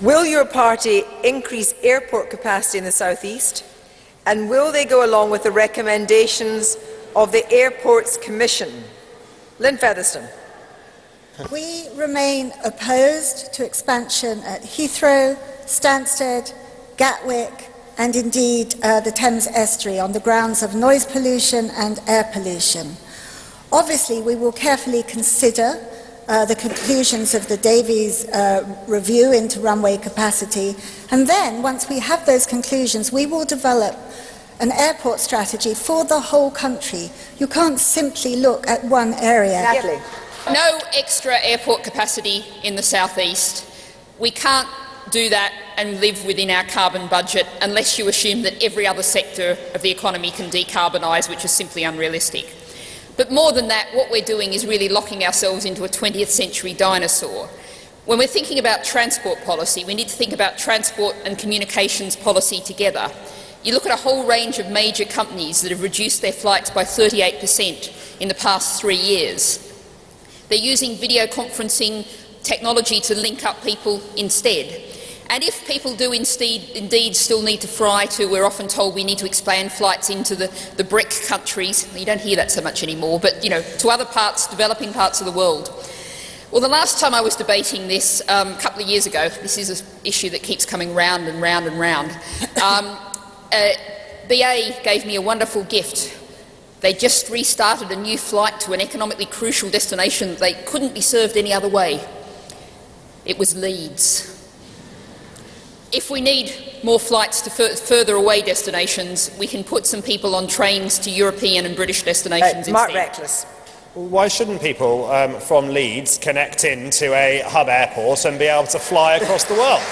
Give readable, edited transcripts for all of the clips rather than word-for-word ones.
Will your party increase airport capacity in the South East? And will they go along with the recommendations of the Airports Commission? Lynne Featherstone. We remain opposed to expansion at Heathrow, Stansted, Gatwick, and indeed the Thames estuary on the grounds of noise pollution and air pollution. Obviously, we will carefully consider the conclusions of the Davies review into runway capacity, and then, once we have those conclusions, we will develop an airport strategy for the whole country. You can't simply look at one area. Natalie. No extra airport capacity in the South East. We can't do that and live within our carbon budget unless you assume that every other sector of the economy can decarbonise, which is simply unrealistic. But more than that, what we're doing is really locking ourselves into a 20th century dinosaur. When we're thinking about transport policy, we need to think about transport and communications policy together. You look at a whole range of major companies that have reduced their flights by 38% in the past 3 years. They're using video conferencing technology to link up people instead. And if people do indeed still need to fly to, we're often told we need to expand flights into the BRIC countries. You don't hear that so much anymore, but to other parts, developing parts of the world. Well, the last time I was debating this, a couple of years ago, this is an issue that keeps coming round and round and round, BA gave me a wonderful gift. They just restarted a new flight to an economically crucial destination that they couldn't be served any other way. It was Leeds. If we need more flights to further away destinations, we can put some people on trains to European and British destinations Mark instead. Reckless. Why shouldn't people from Leeds connect into a hub airport and be able to fly across the world?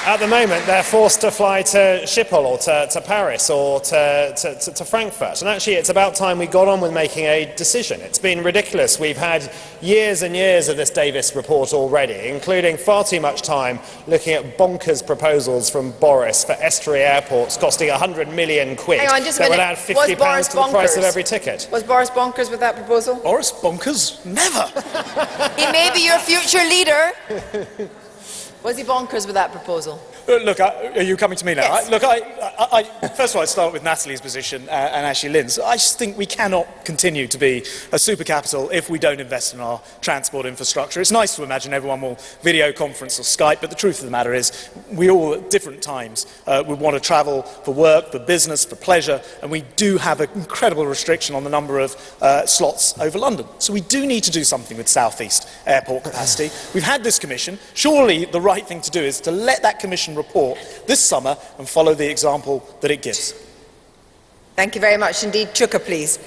At the moment, they're forced to fly to Schiphol or to Paris or to Frankfurt. And actually, it's about time we got on with making a decision. It's been ridiculous. We've had years and years of this Davies report already, including far too much time looking at bonkers proposals from Boris for estuary airports costing 100 million quid. Hang on, just a that minute. would add £50 to the price of every ticket. Was Boris bonkers with that proposal? Boris bonkers? Never! He may be your future leader. Was he bonkers with that proposal? Look, are you coming to me now? Yes. First of all, I start with Natalie's position and actually Lynne's. I just think we cannot continue to be a super capital if we don't invest in our transport infrastructure. It's nice to imagine everyone will video conference or Skype, but the truth of the matter is we all at different times would want to travel for work, for business, for pleasure, and we do have an incredible restriction on the number of slots over London. So we do need to do something with South East airport capacity. We've had this commission. Surely the right thing to do is to let that commission report this summer and follow the example that it gives. Thank you very much indeed. Chuka, please.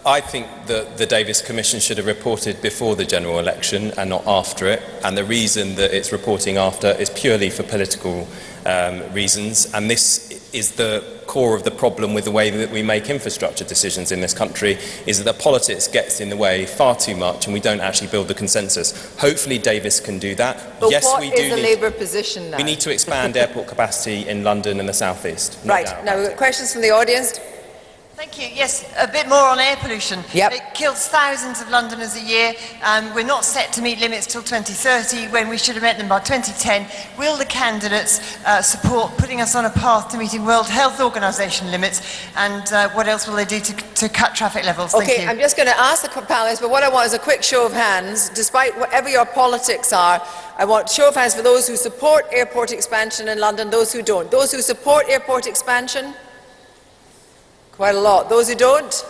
I think that the Davies Commission should have reported before the general election and not after it, and the reason that it's reporting after is purely for political reasons, and this is the core of the problem with the way that we make infrastructure decisions in this country, is that the politics gets in the way far too much and we don't actually build the consensus. Hopefully Davies can do that. But yes, what we is do the need, Labour position now? we need to expand airport capacity in London and the South East. Right, now we've got questions from the audience. Thank you. Yes, a bit more on air pollution. Yep. It kills thousands of Londoners a year. We're not set to meet limits till 2030 when we should have met them by 2010. Will the candidates support putting us on a path to meeting World Health Organization limits? And what else will they do to cut traffic levels? Thank you. I'm just going to ask the panelists, but what I want is a quick show of hands. Despite whatever your politics are, I want show of hands for those who support airport expansion in London, those who don't. Those who support airport expansion? Quite a lot. Those who don't?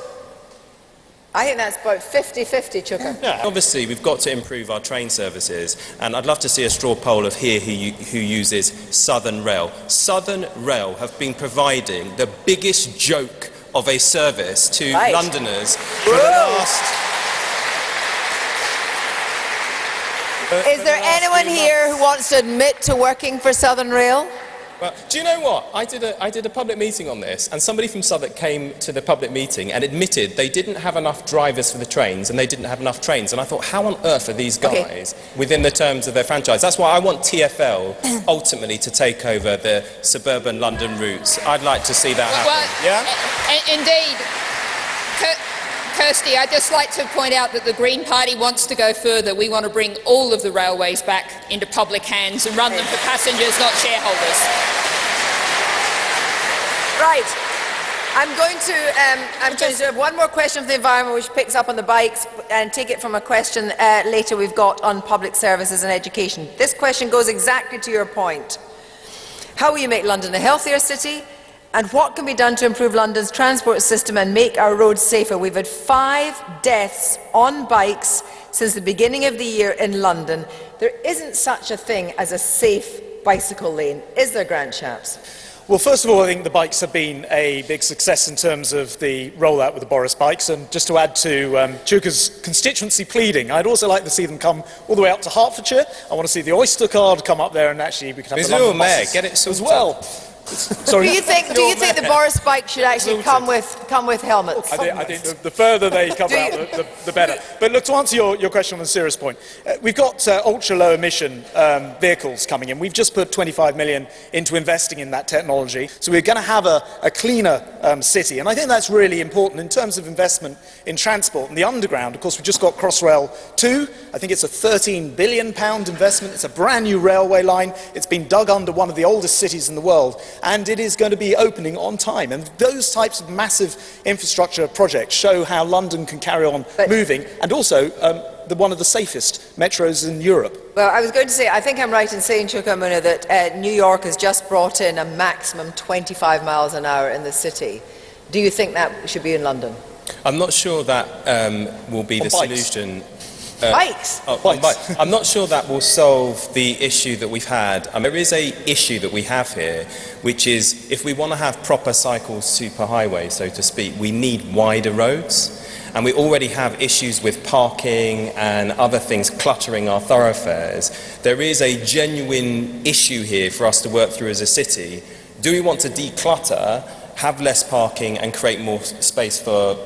I think that's about 50-50, Chuka. Yeah. Obviously, we've got to improve our train services, and I'd love to see a straw poll of here who uses Southern Rail. Southern Rail have been providing the biggest joke of a service to Londoners for the last... Is there anyone here who wants to admit to working for Southern Rail? Well, do you know what? I did a public meeting on this, and somebody from Southwark came to the public meeting and admitted they didn't have enough drivers for the trains and they didn't have enough trains. And I thought, how on earth are these guys within the terms of their franchise? That's why I want TfL ultimately to take over the suburban London routes. I'd like to see that happen. Well, yeah? Indeed. Kirsty, I'd just like to point out that the Green Party wants to go further. We want to bring all of the railways back into public hands and run them for passengers, not shareholders. Right. I'm going to have one more question for the environment, which picks up on the bikes, and take it from a question later we've got on public services and education. This question goes exactly to your point. How will you make London a healthier city? And what can be done to improve London's transport system and make our roads safer? We've had 5 deaths on bikes since the beginning of the year in London. There isn't such a thing as a safe bicycle lane, is there, Grant Shapps? Well, first of all, I think the bikes have been a big success in terms of the rollout with the Boris bikes. And just to add to Chuka's constituency pleading, I'd also like to see them come all the way up to Hertfordshire. I want to see the Oyster card come up there, and actually we can have the London buses get it as well. Sorry. Do you think the Boris bike should actually come with helmets? I think the further they come out, the better. But look, to answer your question on a serious point, we've got ultra-low emission vehicles coming in. We've just put 25 million into investing in that technology. So we're going to have a cleaner city. And I think that's really important in terms of investment in transport. And the underground, of course, we've just got Crossrail 2. I think it's a £13 billion investment. It's a brand new railway line. It's been dug under one of the oldest cities in the world. And it is going to be opening on time. And those types of massive infrastructure projects show how London can carry on moving, and also one of the safest metros in Europe. Well, I was going to say, I think I'm right in saying, Chuka, Umunna, that New York has just brought in a maximum 25 miles an hour in the city. Do you think that should be in London? I'm not sure that will be the solution. Bikes? Bikes. I'm not sure that will solve the issue that we've had. There is an issue that we have here, which is if we want to have proper cycle superhighways, so to speak, we need wider roads. And we already have issues with parking and other things cluttering our thoroughfares. There is a genuine issue here for us to work through as a city. Do we want to declutter, have less parking and create more space for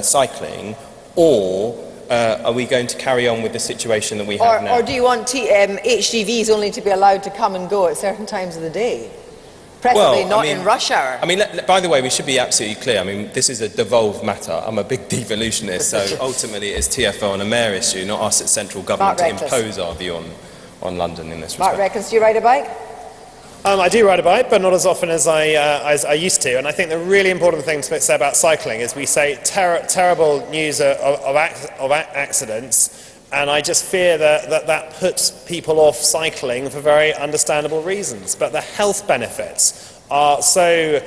cycling, or are we going to carry on with the situation that we have now? Or do you want HGVs only to be allowed to come and go at certain times of the day? Preferably not in rush hour. I mean, by the way, we should be absolutely clear. I mean, this is a devolved matter. I'm a big devolutionist, so ultimately it's TfL and a mayor issue, not us at central government to impose our view on London in this respect. Mark Reckons, do you ride a bike? I do ride a bike, but not as often as I used to. And I think the really important thing to say about cycling is we say terrible news of accidents, and I just fear that puts people off cycling for very understandable reasons. But the health benefits are so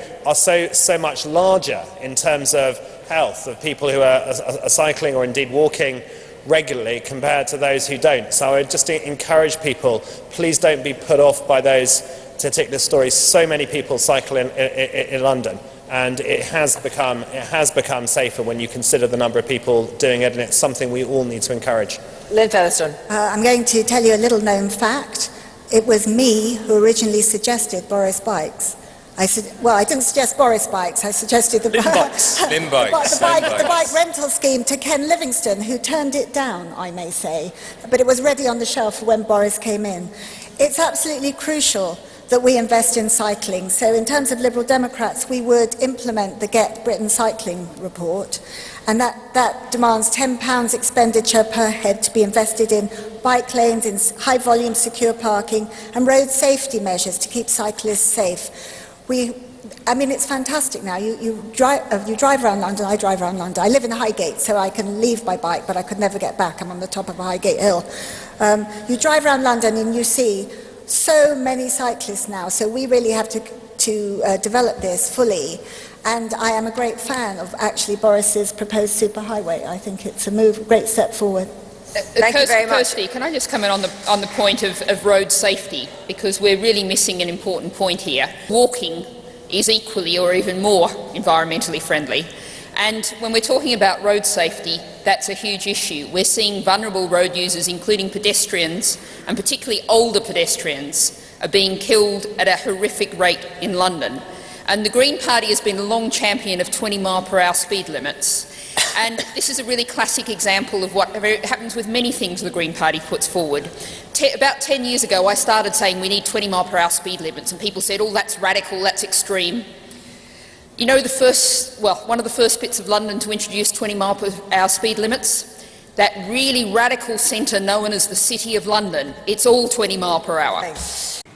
much larger in terms of health of people who are cycling or indeed walking regularly compared to those who don't. So I would just encourage people, please don't be put off by those particular stories. So many people cycle in London, and it has become safer when you consider the number of people doing it, and it's something we all need to encourage. Lynne Featherstone. I'm going to tell you a little known fact. It was me who originally suggested Boris bikes. I didn't suggest Boris bikes, I suggested the bike rental scheme to Ken Livingstone, who turned it down, I may say. But it was ready on the shelf when Boris came in. It's absolutely crucial that we invest in cycling. So in terms of Liberal Democrats, we would implement the Get Britain Cycling Report, and that demands £10 expenditure per head to be invested in bike lanes, in high-volume secure parking, and road safety measures to keep cyclists safe. I mean, it's fantastic now. You drive around London, I drive around London. I live in Highgate, so I can leave by bike, but I could never get back. I'm on the top of a Highgate hill. You drive around London and you see so many cyclists now, so we really have to develop this fully. And I am a great fan of actually Boris's proposed superhighway. I think it's a great step forward. Thank you very much. Kirsty, can I just comment on the point of road safety, because we're really missing an important point here. Walking is equally or even more environmentally friendly. And when we're talking about road safety, that's a huge issue. We're seeing vulnerable road users, including pedestrians, and particularly older pedestrians, are being killed at a horrific rate in London. And the Green Party has been a long champion of 20-mile-per-hour speed limits. And this is a really classic example of what happens with many things the Green Party puts forward. About 10 years ago, I started saying we need 20-mile-per-hour speed limits, and people said, oh, that's radical, that's extreme. You know one of the first bits of London to introduce 20-mile-per-hour speed limits? That really radical centre known as the City of London. It's all 20 mile per hour. Thanks.